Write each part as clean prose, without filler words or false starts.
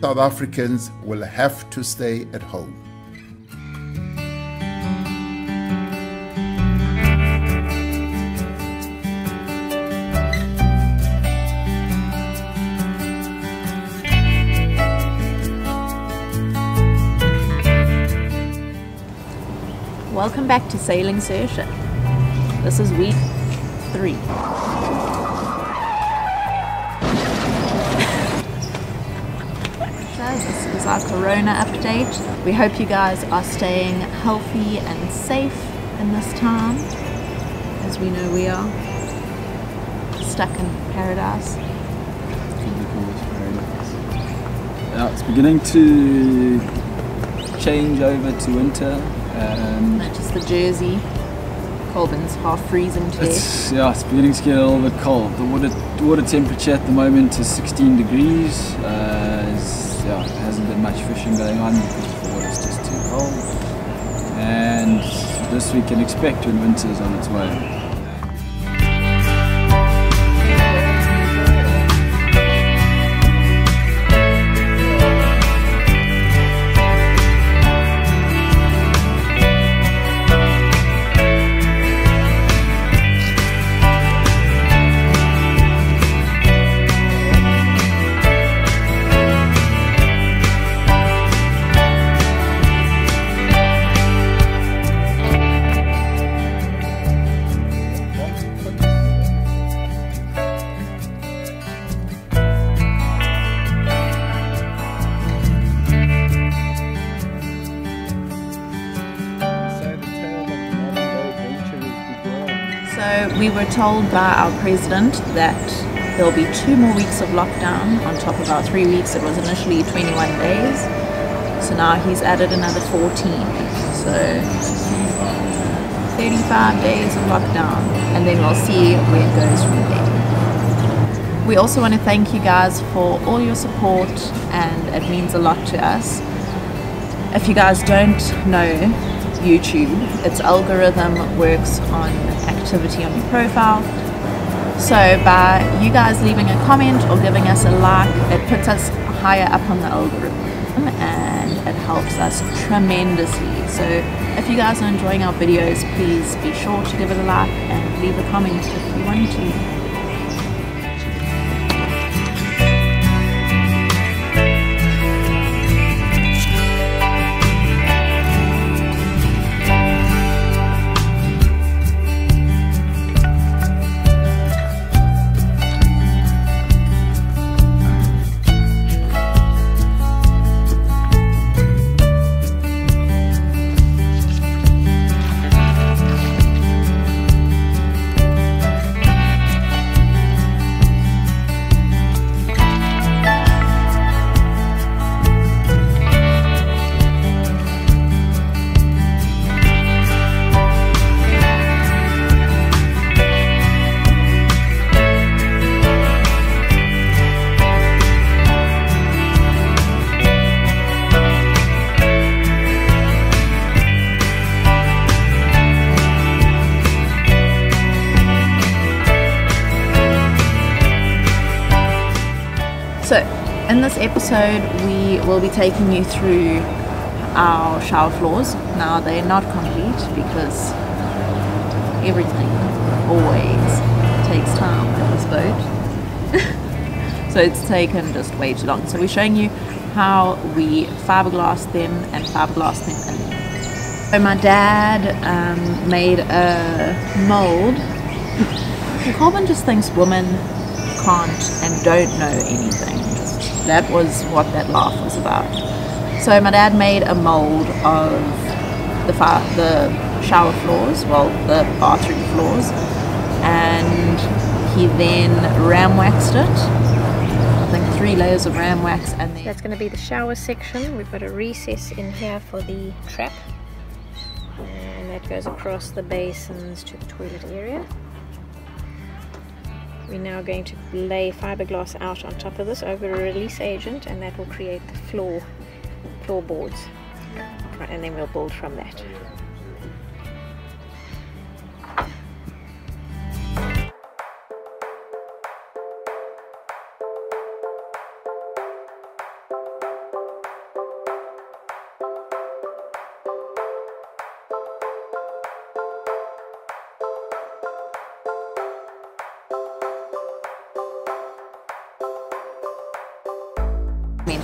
South Africans will have to stay at home. Welcome back to Sailing Saoirse. This is week 3. So this is our Corona update. We hope you guys are staying healthy and safe in this time, as we know we are stuck in paradise. Yeah, it's beginning to change over to winter. Just the jersey. Colbin's half freezing today. It's beginning to get a little bit cold. The water temperature at the moment is 16 degrees. There hasn't been much fishing going on because the water's just too cold. And this we can expect when winter's on its way. So we were told by our president that there'll be 2 more weeks of lockdown on top of our 3 weeks. It was initially 21 days. So now he's added another 14. So 35 days of lockdown, and then we'll see where it goes from there. We also want to thank you guys for all your support, and it means a lot to us. If you guys don't know YouTube, its algorithm works on activity on your profile. So by you guys leaving a comment or giving us a like, it puts us higher up on the algorithm and it helps us tremendously. So if you guys are enjoying our videos, please be sure to give it a like and leave a comment if you want to. So in this episode we will be taking you through our shower floors. Now they're not complete because everything always takes time with this boat. So it's taken just way too long. So we're showing you how we fiberglass them and fiberglass them in. So my dad made a mold. Colvin just thinks women can't and don't know anything. That was what that laugh was about. So my dad made a mold of the shower floors, well, the bathroom floors, and he then ram waxed it. I think 3 layers of ram wax, and then that's going to be the shower section. We've got a recess in here for the trap, and that goes across the basins to the toilet area. We're now going to lay fiberglass out on top of this over a release agent, and that will create the floorboards, and then we'll build from that.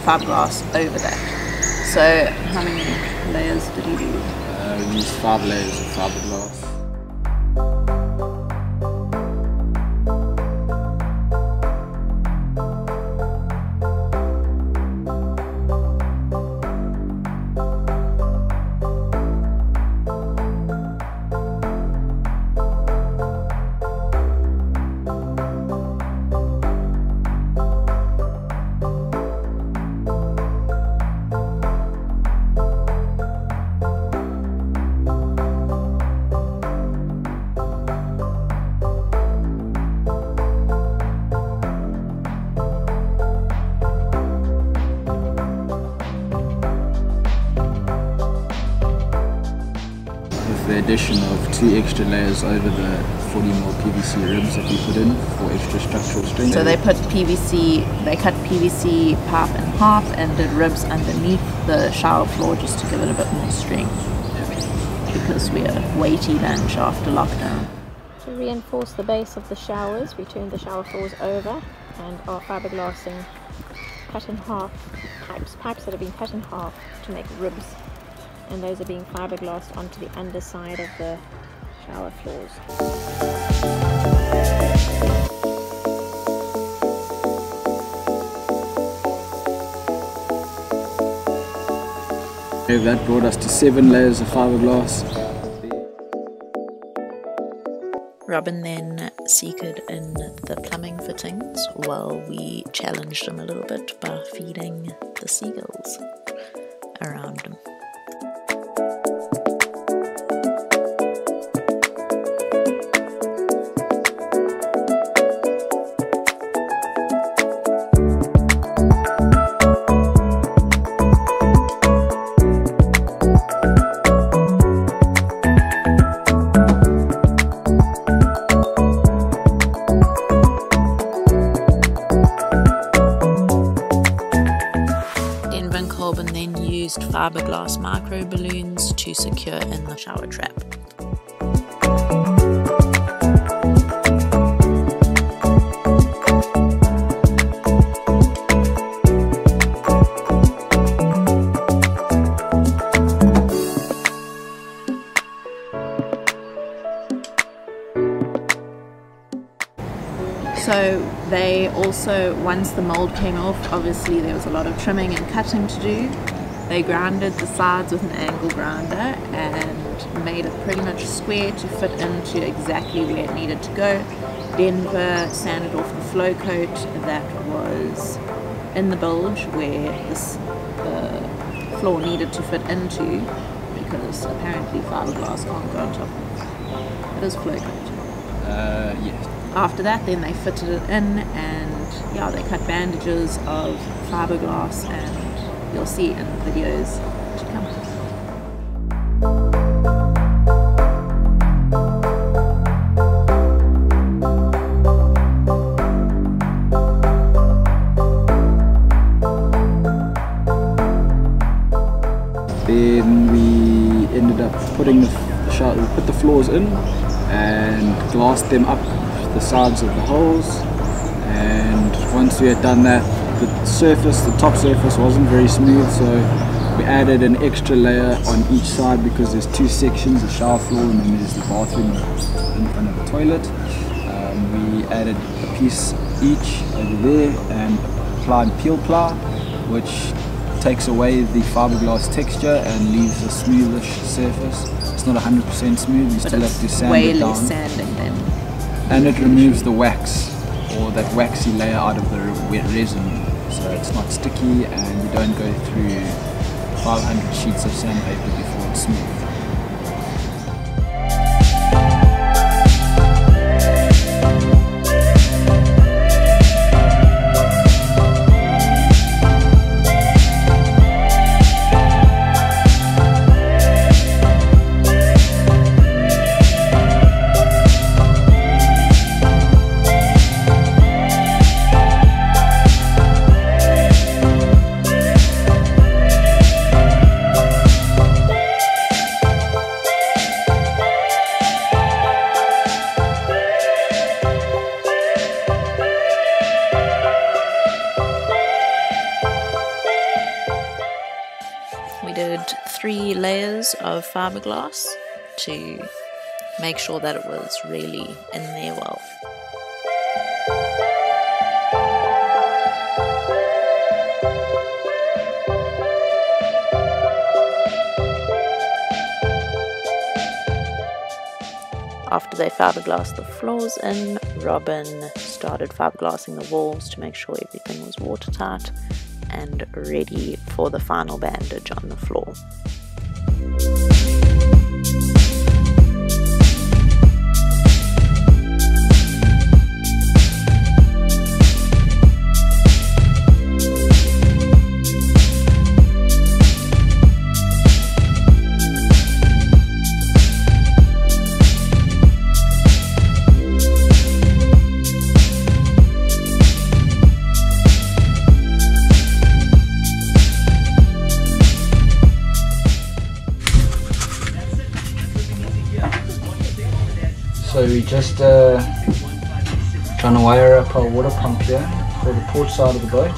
fiberglass over that. So how many layers did you do? We used 5 layers of fiberglass. The addition of 2 extra layers over the 40mm PVC ribs that we put in for extra structural strength. So they cut PVC pipe in half and did ribs underneath the shower floor just to give it a bit more strength, because we are weighty bench after lockdown. To reinforce the base of the showers, we turned the shower floors over and are fiberglassing cut in half pipes that have been cut in half to make ribs, and those are being fiberglassed onto the underside of the shower floors. That brought us to 7 layers of fiberglass. Robin then seeked in the plumbing fittings while we challenged him a little bit by feeding the seagulls around him. And then used fiberglass micro balloons to secure in the shower trap. So they also, once the mold came off, obviously there was a lot of trimming and cutting to do. They grounded the sides with an angle grinder and made it pretty much square to fit into exactly where it needed to go. Denver sanded off the flow coat that was in the bilge where the floor needed to fit into, because apparently fiberglass can't go on top of it. It is flow coat. Yes. After that, then they fitted it in, and yeah, they cut bandages of fiberglass, and you'll see in the videos to come. Then we ended up putting we put the floors in and glassed them up the sides of the holes, and once we had done that, the top surface wasn't very smooth, so we added an extra layer on each side, because there's 2 sections, the shower floor and then there's the bathroom in front of the toilet. We added a piece each over there and applied peel ply, which takes away the fiberglass texture and leaves a smoothish surface. It's not 100% smooth, you still have to sand it down. Less sanding then. And it removes the wax, or that waxy layer out of the wet resin, so it's not sticky and you don't go through 500 sheets of sandpaper before it's smooth. layers of fiberglass to make sure that it was really in there well. After they fiberglassed the floors in, Robin started fiberglassing the walls to make sure everything was watertight and ready for the final bandage on the floor. So we just trying to wire up our water pump here for the port side of the boat.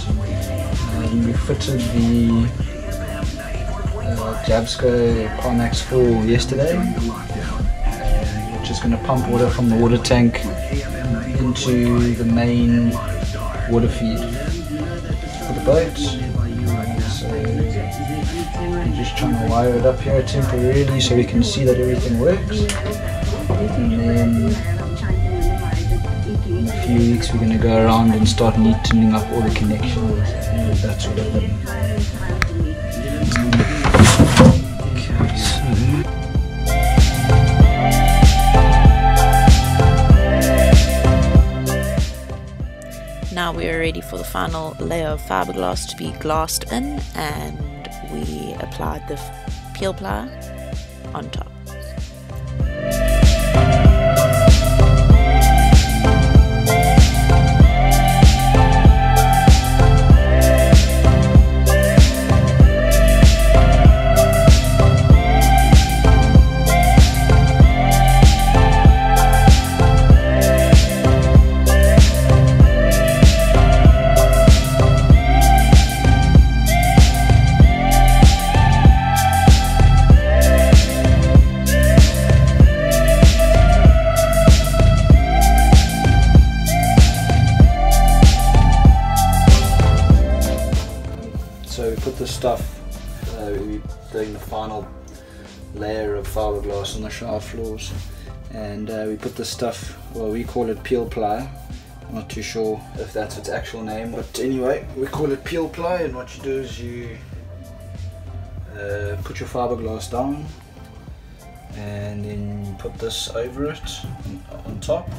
We fitted the Jabsco Parmax 4 yesterday, which is going to pump water from the water tank into the main water feed for the boat. So we're just trying to wire it up here temporarily so we can see that everything works. And then in a few weeks we're going to go around and start neatening up all the connections and that sort of thing. Now we are ready for the final layer of fiberglass to be glassed in, and we applied the peel ply on top. So we put the stuff, we're doing the final layer of fiberglass on the shower floors, and we put the stuff, well, we call it peel ply. I'm not too sure if that's its actual name, but anyway, we call it peel ply, and what you do is you put your fiberglass down and then you put this over it on top.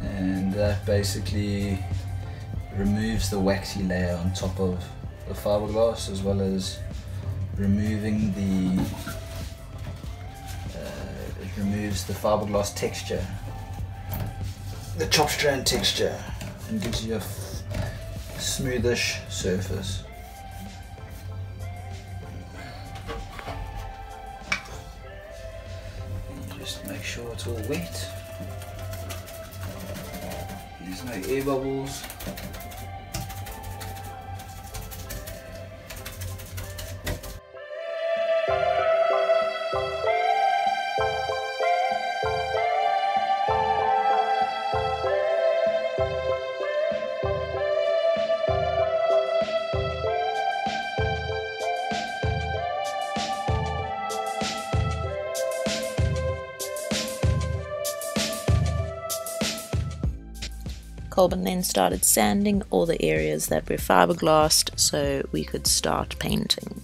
And that basically removes the waxy layer on top of the fiberglass, as well as removing the it removes the fiberglass texture, the chop strand texture, and gives you a smoothish surface. And just make sure it's all wet. There's no air bubbles. Colbin then started sanding all the areas that were fiberglassed so we could start painting.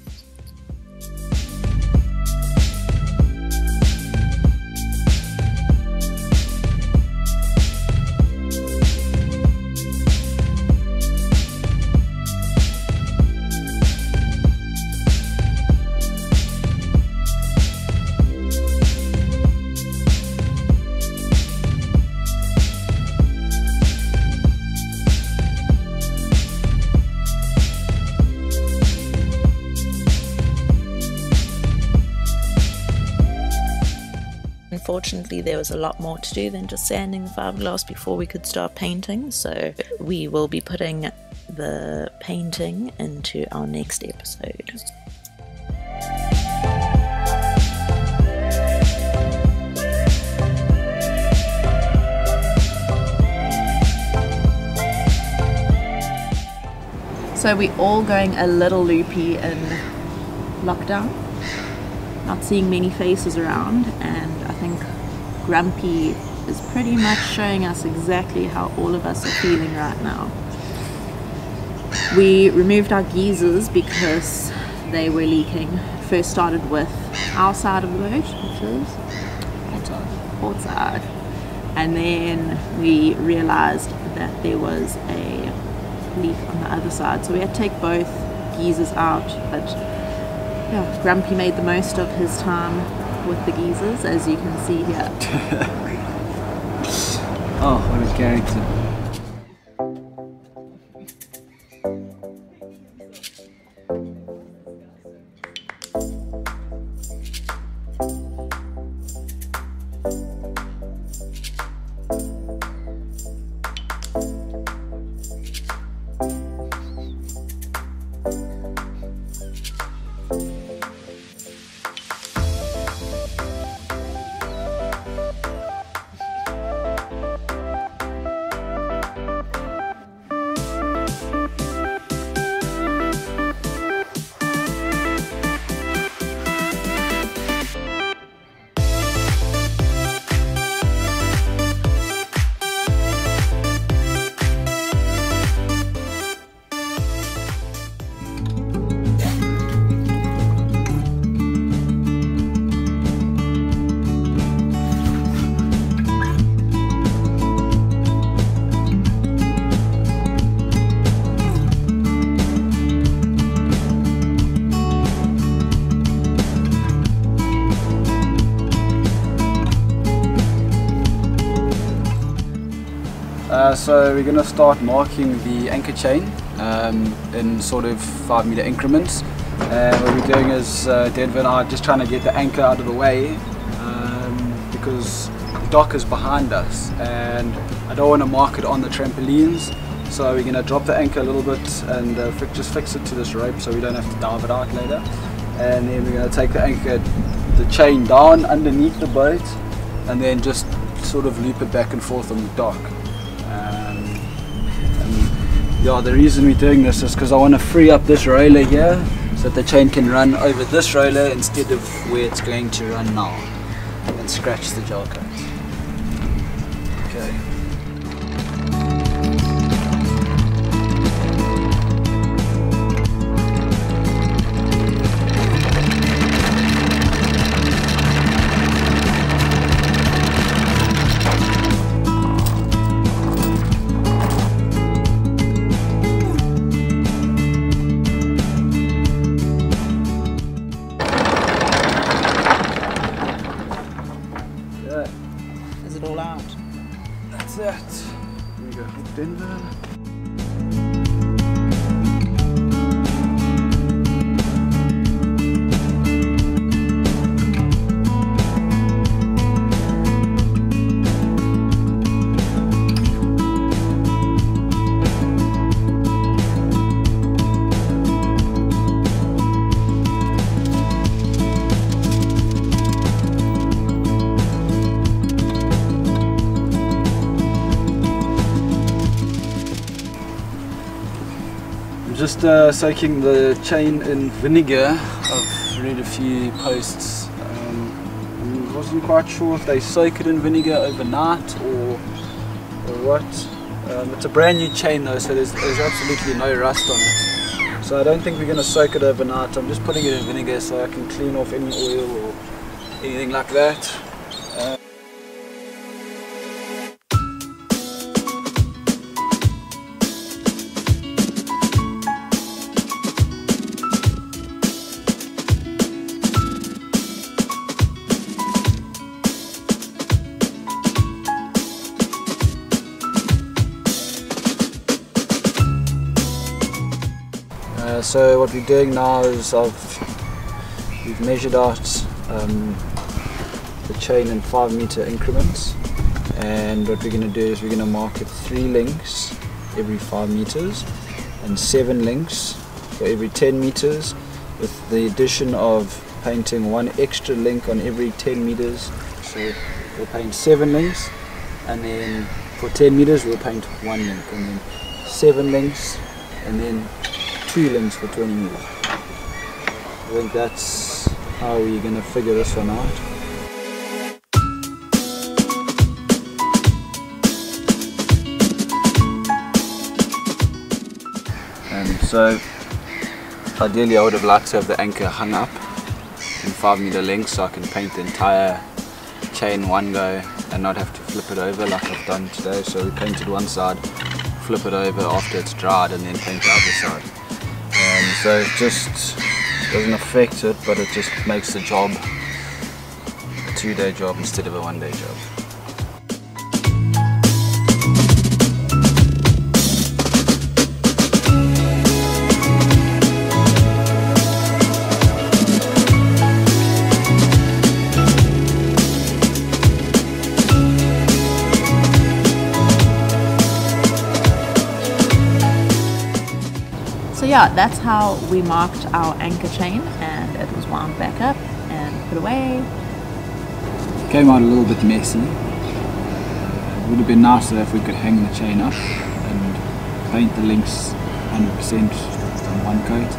Unfortunately, there was a lot more to do than just sanding the fiberglass before we could start painting, so we will be putting the painting into our next episode. So we're all going a little loopy in lockdown, not seeing many faces around, and I think Grumpy is pretty much showing us exactly how all of us are feeling right now. We removed our geysers because they were leaking. First started with our side of the boat, which is port side, and then we realized that there was a leak on the other side, so we had to take both geysers out. But yeah, Grumpy made the most of his time with the geysers, as you can see here. Oh, what a character. So we're going to start marking the anchor chain in sort of 5-meter increments. And what we're doing is Denver and I are just trying to get the anchor out of the way because the dock is behind us and I don't want to mark it on the trampolines. So we're going to drop the anchor a little bit and just fix it to this rope so we don't have to dive it out later. And then we're going to take the chain down underneath the boat and then just sort of loop it back and forth on the dock. Yeah, the reason we're doing this is because I want to free up this roller here so that the chain can run over this roller instead of where it's going to run now and scratch the gel coat. Okay. Is it all out? That's it. Here we go, Denver. Just soaking the chain in vinegar. I've read a few posts. I wasn't quite sure if they soak it in vinegar overnight or what. It's a brand new chain though, so there's absolutely no rust on it. So I don't think we're going to soak it overnight. I'm just putting it in vinegar so I can clean off any oil or anything like that. So what we're doing now is we've measured out the chain in 5-meter increments, and what we're going to do is we're going to mark it 3 lengths every 5 meters, and 7 links for every 10 meters, with the addition of painting 1 extra link on every 10 meters. So we'll paint 7 links, and then for 10 meters we'll paint 1 link, and then 7 links, and then 2 links for 20 meters. I think that's how we're going to figure this one out. So ideally I would have liked to have the anchor hung up in 5-meter lengths so I can paint the entire chain one go and not have to flip it over like I've done today. So we painted one side, flip it over after it's dried, and then paint the other side. So it just doesn't affect it, but it just makes the job a 2-day job instead of a 1-day job. So yeah, that's how we marked our anchor chain, and it was wound back up and put away. Came out a little bit messy. It would have been nicer if we could hang the chain up and paint the links 100% on one coat,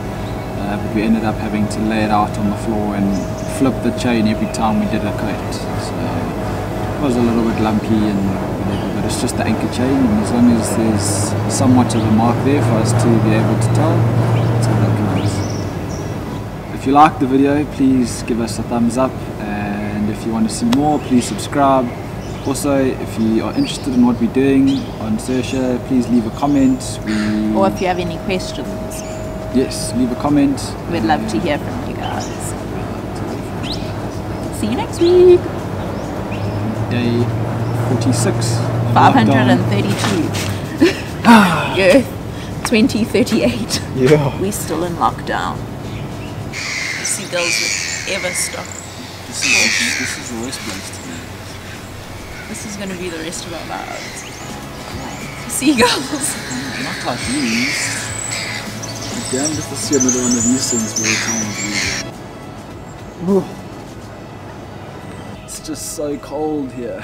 but we ended up having to lay it out on the floor and flip the chain every time we did a coat. So it was a little bit lumpy and whatever, but it's just the anchor chain, and as long as there's somewhat of a mark there for us to be able to tell, it's all looking nice. If you like the video, please give us a thumbs up, and if you want to see more, please subscribe. Also, if you are interested in what we're doing on Saoirse, please leave a comment. Or if you have any questions, yes, leave a comment. We'd love to hear from you guys. See you next week. Day 46. 532. Year 2038. Yeah. We're still in lockdown. The seagulls would ever stop. This is the worst place to be. This is going to be the rest of our lives. Seagulls. Not like these. I'm damned if I see another one of these things by the time. It's just so cold here.